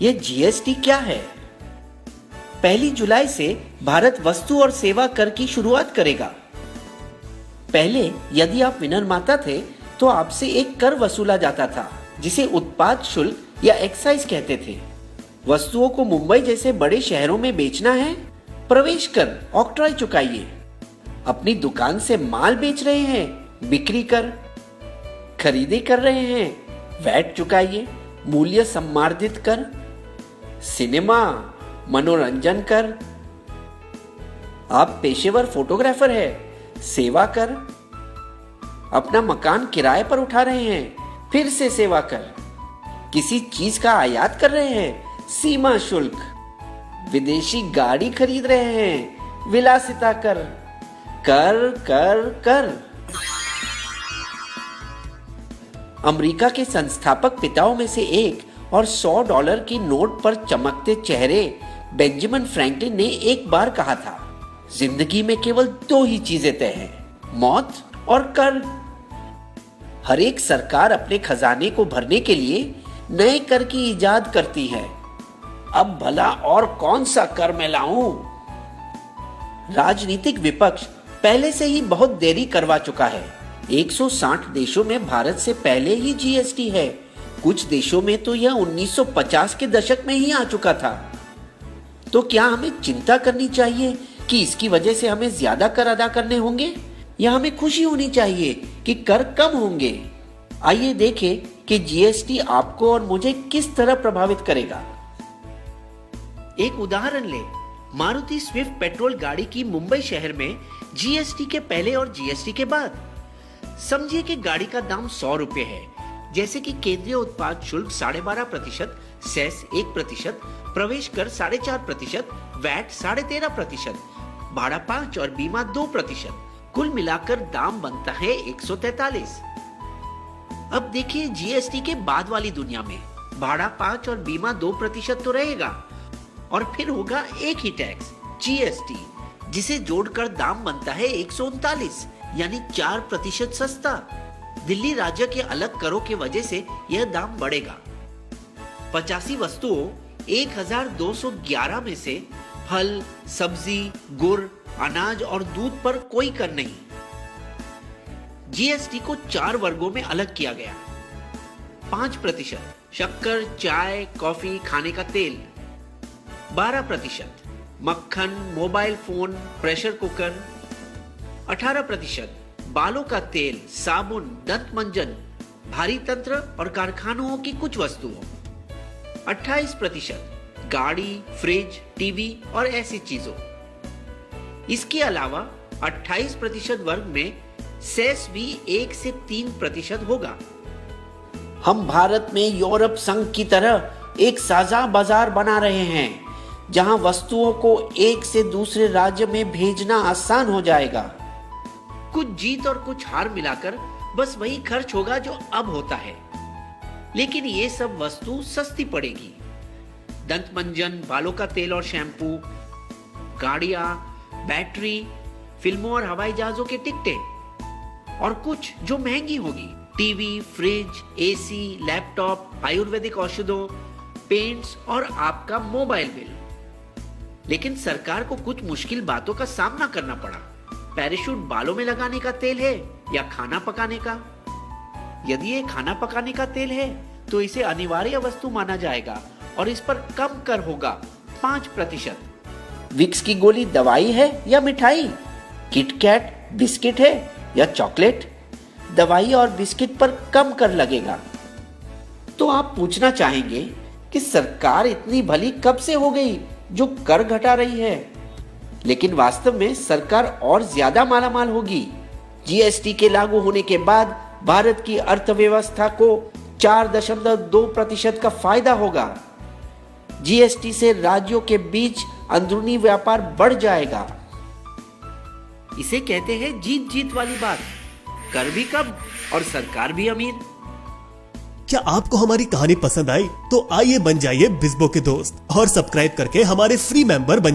ये जीएसटी क्या है? 1 जुलाई से भारत वस्तु और सेवा कर की शुरुआत करेगा। पहले यदि आप विनिर्माता थे तो आपसे एक कर वसूला जाता था जिसे उत्पाद शुल्क या एक्साइज कहते थे। वस्तुओं को मुंबई जैसे बड़े शहरों में बेचना है, प्रवेश कर ऑक्ट्रॉय चुकाइए। अपनी दुकान से माल बेच रहे हैं, बिक्री कर। खरीदी कर रहे हैं, वैट चुकाइए। मूल्य सम्मार्जित कर, सिनेमा, मनोरंजन कर। आप पेशेवर फोटोग्राफर है, सेवा कर। अपना मकान किराए पर उठा रहे हैं, फिर से सेवा कर। किसी चीज का आयात कर रहे हैं, सीमा शुल्क। विदेशी गाड़ी खरीद रहे हैं, विलासिता कर। कर कर कर। अमेरिका के संस्थापक पिताओं में से एक और $100 की नोट पर चमकते चेहरे बेंजामिन फ्रैंकलिन ने एक बार कहा था, जिंदगी में केवल 2 ही चीजें तय हैं, मौत और कर। हर एक सरकार अपने खजाने को भरने के लिए नए कर की इजाद करती है। अब भला और कौन सा कर मैं लाऊं? राजनीतिक विपक्ष पहले से ही बहुत देरी करवा चुका है। 160 देशों में भारत से पहले ही जीएसटी है। कुछ देशों में तो यह 1950 के दशक में ही आ चुका था। तो क्या हमें चिंता करनी चाहिए कि इसकी वजह से हमें ज्यादा कर अदा करने होंगे, या हमें खुशी होनी चाहिए कि कर कम होंगे? आइए देखें कि जीएसटी आपको और मुझे किस तरह प्रभावित करेगा। एक उदाहरण ले, मारुति स्विफ्ट पेट्रोल गाड़ी की मुंबई शहर में जीएसटी के पहले और जीएसटी के बाद। समझिए कि गाड़ी का दाम 100 रुपए है, जैसे कि केंद्रीय उत्पाद शुल्क 12.5%, सेस 1%, प्रवेश कर 4.5%, वैट 13.5%, भाड़ा 5 और बीमा 2%। कुल मिलाकर दाम बनता है 143। अब देखिए जीएसटी के बाद वाली दुनिया में भाड़ा 5 और बीमा 2% तो रहेगा, और फिर होगा एक ही टैक्स जीएसटी, जिसे जोड़कर दाम बनता है 139, यानी 4% सस्ता। दिल्ली राज्य के अलग करों की वजह से यह दाम बढ़ेगा। 85 वस्तुओं 1211 में से फल, सब्जी, गुड़, अनाज और दूध पर कोई कर नहीं। जीएसटी को 4 वर्गों में अलग किया गया। 5% शक्कर, चाय, कॉफी, खाने का तेल। 12% मक्खन, मोबाइल फोन, प्रेशर कुकर। 18% बालों का तेल, साबुन, दंत मंजन, भारी तंत्र और कारखानों की कुछ वस्तुओं। 28% गाड़ी, फ्रिज, टीवी और ऐसी चीजों। इसके अलावा 28% वर्ग में सेस भी 1 से 3% होगा। हम भारत में यूरोप संघ की तरह एक साझा बाजार बना रहे हैं, जहां वस्तुओं को एक से दूसरे राज्य में भेजना आसान हो जाएगा। कुछ जीत और कुछ हार मिलाकर बस वही खर्च होगा जो अब होता है, लेकिन ये सब वस्तु सस्ती पड़ेगी। दंत मंजन, बालों का तेल और शैम्पू, गाड़ियां, बैटरी, फिल्मों और हवाई जहाजों के टिकटें, और कुछ जो महंगी होगी, TV, fridge, AC, laptop, ayurvedic औषधों, पेंट्स और आपका मोबाइल बिल। लेकिन सरकार को कुछ मुश्किल बातों का सामना करना पड़ा। पैराशूट बालों में लगाने का तेल है या खाना पकाने का? यदि ये खाना पकाने का तेल है तो इसे अनिवार्य वस्तु माना जाएगा और इस पर कम कर होगा 5%। विक्स की गोली दवाई है या मिठाई? किटकैट बिस्किट है या चॉकलेट? दवाई और बिस्किट पर कम कर लगेगा। तो आप पूछना चाहेंगे कि सरकार इतनी भली कब से हो गई जो कर घटा रही है? लेकिन वास्तव में सरकार और ज्यादा मालामाल होगी। जीएसटी के लागू होने के बाद भारत की अर्थव्यवस्था को 4.2% का फायदा होगा। जीएसटी से राज्यों के बीच अंदरूनी व्यापार बढ़ जाएगा। इसे कहते हैं जीत जीत वाली बात। कर भी कम और सरकार भी अमीर। क्या आपको हमारी कहानी पसंद आई? तो आइए बन जाइए बिस्बो के दोस्त और सब्सक्राइब करके हमारे फ्री मेंबर बन